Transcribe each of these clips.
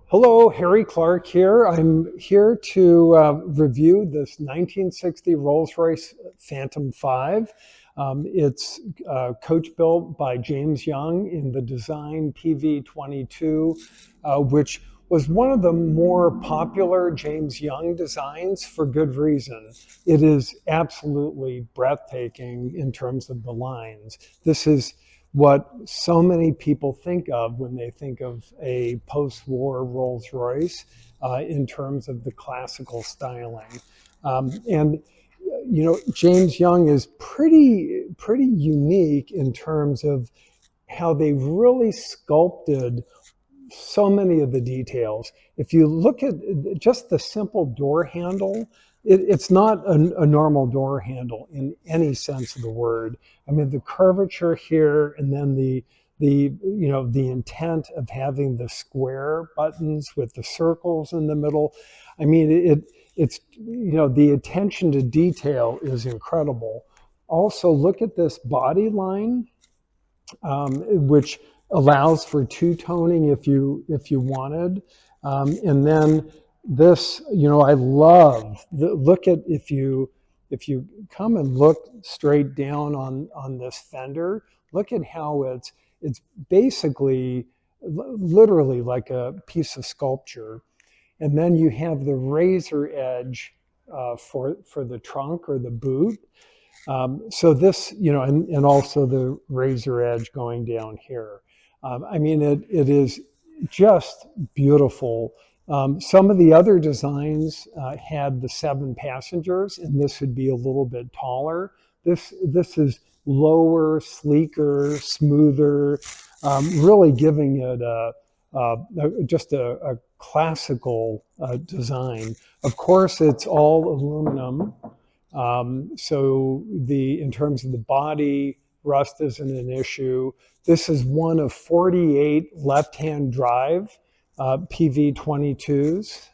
Hello, Harry Clark here. I'm here to review this 1960 Rolls-Royce Phantom 5. It's coach built by James Young in the design PV22, which was one of the more popular James Young designs for good reason. It is absolutely breathtaking in terms of the lines. This is what so many people think of when they think of a post-war Rolls-Royce in terms of the classical styling. And you know, James Young is pretty unique in terms of how they really sculpted so many of the details. If you look at just the simple door handle, it's not a normal door handle in any sense of the word. I mean, the curvature here, and then the intent of having the square buttons with the circles in the middle. I mean, it's the attention to detail is incredible. Also, look at this body line, which allows for two-toning if you wanted. And then this, I love look at if you come and look straight down on this fender, look at how it's basically literally like a piece of sculpture. And then you have the razor edge for the trunk or the boot. So this, and also the razor edge going down here. I mean, it is just beautiful. Some of the other designs had the 7 passengers, and this would be a little bit taller. This is lower, sleeker, smoother, really giving it just a classical design. Of course, it's all aluminum. So in terms of the body, rust isn't an issue. This is one of 48 left-hand drive PV22s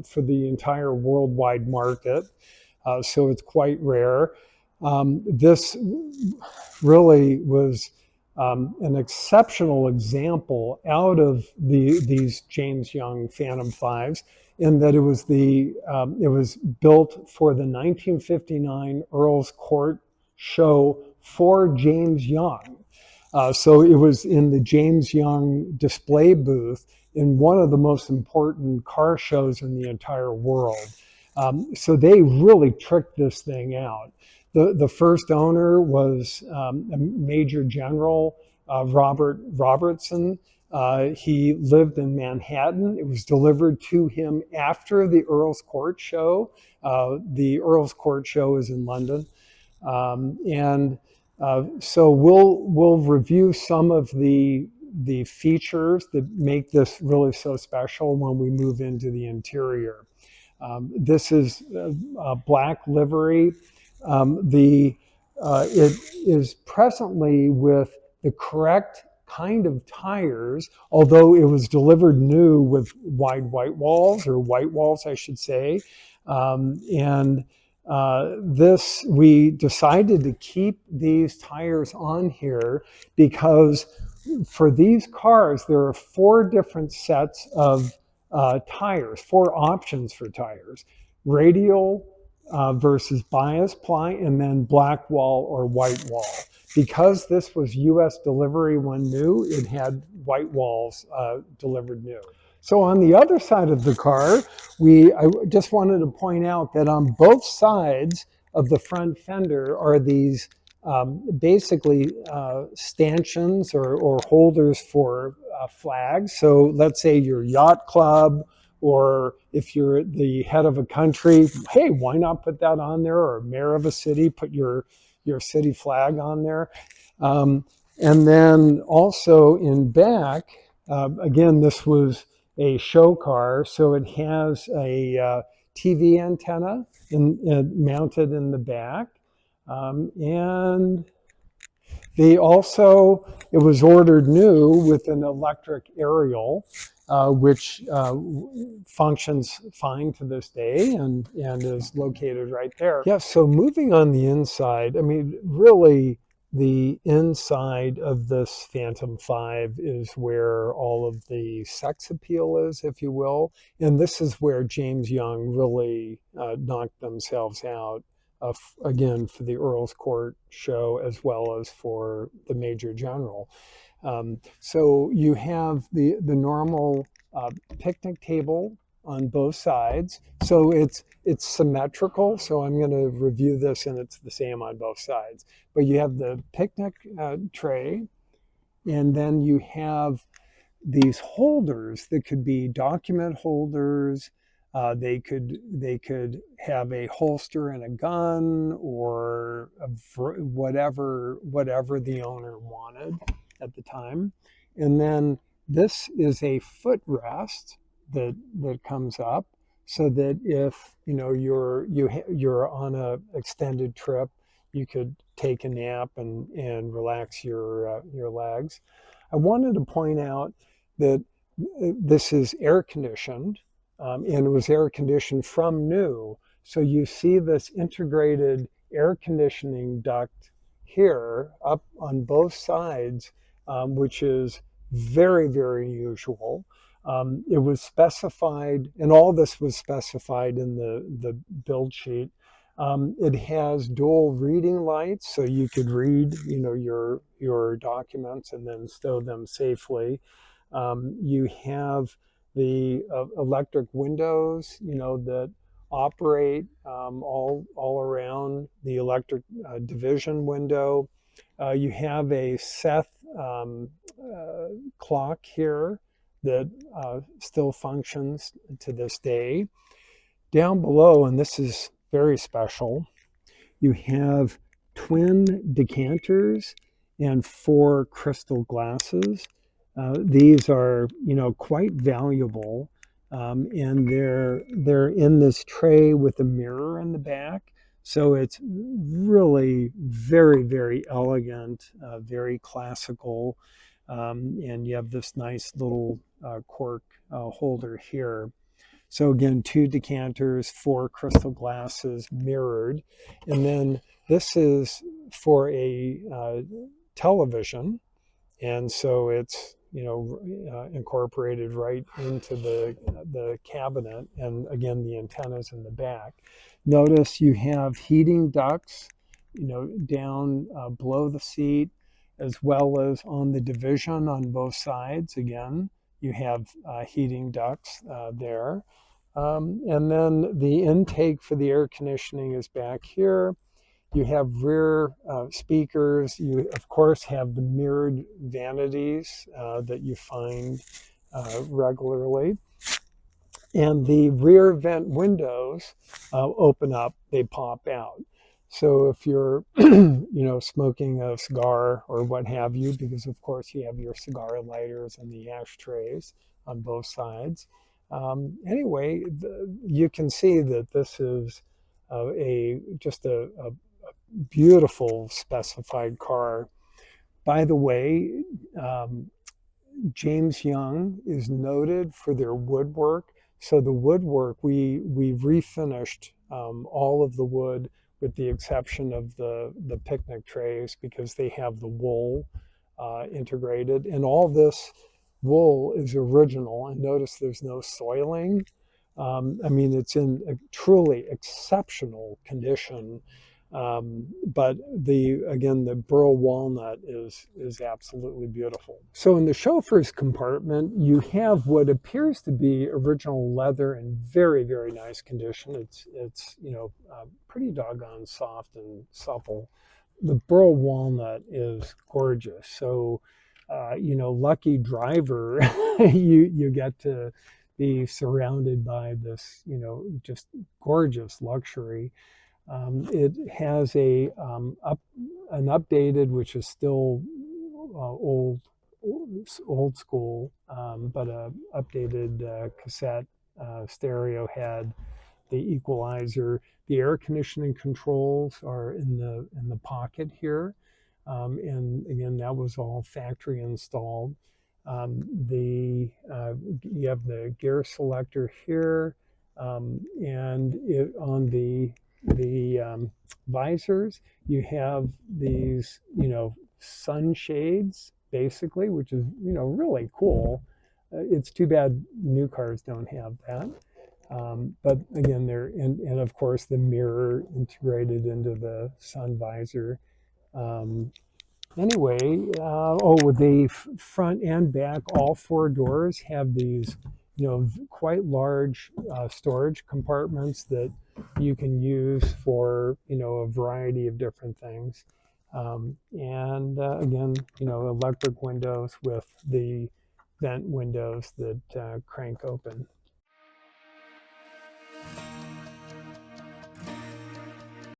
for the entire worldwide market. So it's quite rare. This really was an exceptional example out of these James Young Phantom 5s, in that it was built for the 1959 Earls Court Show for James Young. So it was in the James Young display booth in one of the most important car shows in the entire world. So they really tricked this thing out. The first owner was Major General Robert Robertson. He lived in Manhattan. It was delivered to him after the Earls Court Show. The Earls Court Show is in London. So we'll review some of the features that make this really so special when we move into the interior. This is black livery. It is presently with the correct kind of tires, although it was delivered new with wide white walls, or white walls, I should say. We decided to keep these tires on here because for these cars, there are 4 different sets of tires, 4 options for tires: radial versus bias ply, and then black wall or white wall. Because this was US delivery when new, it had white walls delivered new. So on the other side of the car, I just wanted to point out that on both sides of the front fender are these basically stanchions or holders for flags. So let's say your yacht club, or if you're the head of a country, hey, why not put that on there? Or mayor of a city, put your city flag on there. And then also in back, again, this was a show car, so it has a TV antenna mounted in the back. And it was ordered new with an electric aerial, which functions fine to this day and is located right there. Yeah, so moving on the inside, I mean, really the inside of this Phantom 5 is where all of the sex appeal is, if you will. And this is where James Young really knocked themselves out, again, for the Earls Court show as well as for the Major General. So you have the normal picnic table on both sides. So it's symmetrical. So I'm going to review this and it's the same on both sides. But you have the picnic tray, and then you have these holders that could be document holders. They could have a holster and a gun, or whatever the owner wanted at the time. And then this is a footrest that comes up, so that if you're on a extended trip, you could take a nap and relax your legs. I wanted to point out that this is air conditioned, and it was air conditioned from new. So you see this integrated air conditioning duct here up on both sides, which is very, very unusual. It was specified, and all this was specified in the build sheet. It has dual reading lights, so you could read, your documents and then stow them safely. You have the electric windows, that operate all around the electric division window. You have a Seth clock here that still functions to this day. Down below, and this is very special, you have twin decanters and 4 crystal glasses. These are, quite valuable, and they're in this tray with a mirror in the back. So it's really very, very elegant, very classical, and you have this nice little cork holder here. So again, 2 decanters, 4 crystal glasses, mirrored. And then this is for a television. And so it's, incorporated right into the cabinet. And again, the antennas in the back. Notice you have heating ducts, down below the seat, as well as on the division on both sides. Again, you have heating ducts there. And then the intake for the air conditioning is back here. You have rear speakers. You, of course, have the mirrored vanities that you find regularly. And the rear vent windows open up, they pop out. So if you're, smoking a cigar or what have you, because of course you have your cigar lighters and the ashtrays on both sides. Anyway, you can see that this is just a beautiful specified car. By the way, James Young is noted for their woodwork. So the woodwork, we refinished all of the wood with the exception of the picnic trays, because they have the wool integrated. And all this wool is original. And notice there's no soiling. It's in a truly exceptional condition. But the burl walnut is absolutely beautiful. So in the chauffeur's compartment, you have what appears to be original leather in very, very nice condition. It's pretty doggone soft and supple. The burl walnut is gorgeous. So lucky driver, you get to be surrounded by this, just gorgeous luxury. It has an updated, which is still old school, but a updated cassette stereo had the equalizer. The air conditioning controls are in the pocket here, and again, that was all factory installed. You have the gear selector here, and on the the visors, you have these, sunshades basically, which is, really cool. It's too bad new cars don't have that. But again, and of course the mirror integrated into the sun visor. Um, Anyway, the front and back, all four doors have these, quite large storage compartments that you can use for, a variety of different things. And again, electric windows with the vent windows that crank open.